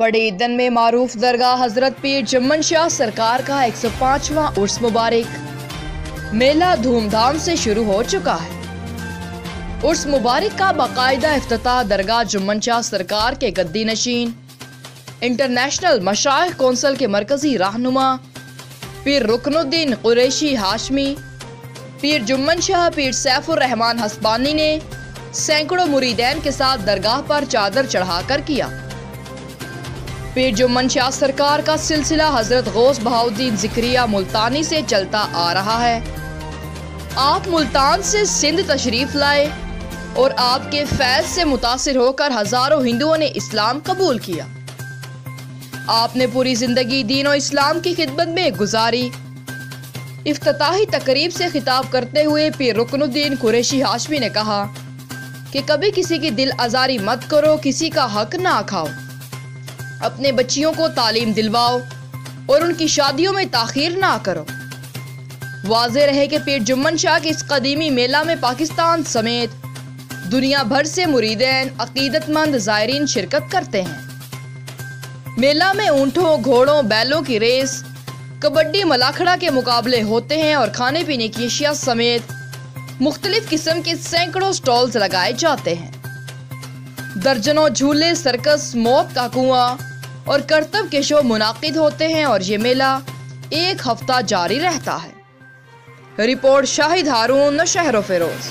बड़े ईदन में मारूफ दरगाह हजरत पीर जम्मन शाह सरकार का 105वां उर्स मुबारक मेला धूमधाम से शुरू हो चुका है। उर्स मुबारक का बाकायदा इफ्तिताह दरगाह जम्मन शाह सरकार के गद्दी नशीन इंटरनेशनल मशाइख कौंसिल के मरकजी रहनुमा पीर रुकनुद्दीन कुरैशी हाशमी पीर जुम्मन शाह पीर सैफुर रहमान हस्बानी ने सैकड़ों मुरीदैन के साथ दरगाह पर चादर चढ़ाकर किया। पीर जुम्मन शाह सरकार का सिलसिला हजरत गौस बहाउद्दीन जिक्रिया मुल्तानी से चलता आ रहा है। आप मुल्तान से सिंध तशरीफ लाए और आपके फैज से मुतासिर होकर हजारों हिंदुओं ने इस्लाम कबूल किया। आपने पूरी जिंदगी दीन और इस्लाम की खिदमत में गुजारी। इफ्तिताही तकरीब से खिताब करते हुए पीर रुकनुद्दीन कुरैशी हाशमी ने कहा कि कभी किसी की दिल आजारी मत करो, किसी का हक ना खाओ, अपने बच्चियों को तालीम दिलवाओ और उनकी शादियों में ताखीर ना करो। वाज़ेह रहे कि पीर जुम्मन शाह के इस कदीमी मेला में पाकिस्तान समेत दुनिया भर से मुरीदैन अकीदतमंद ज़ायरीन शिरकत करते हैं। मेला में ऊंटों, घोड़ों, बैलों की रेस, कबड्डी, मलाखड़ा के मुकाबले होते हैं और खाने पीने की अशिया समेत मुख्तलिफ किस्म के सैकड़ों स्टॉल्स लगाए जाते हैं। दर्जनों झूले, सर्कस, मौत का कुआं और करतब के शो मुनाकिद होते हैं और ये मेला एक हफ्ता जारी रहता है। रिपोर्ट शाहिद हारून, शहर-ओ-फेरोज।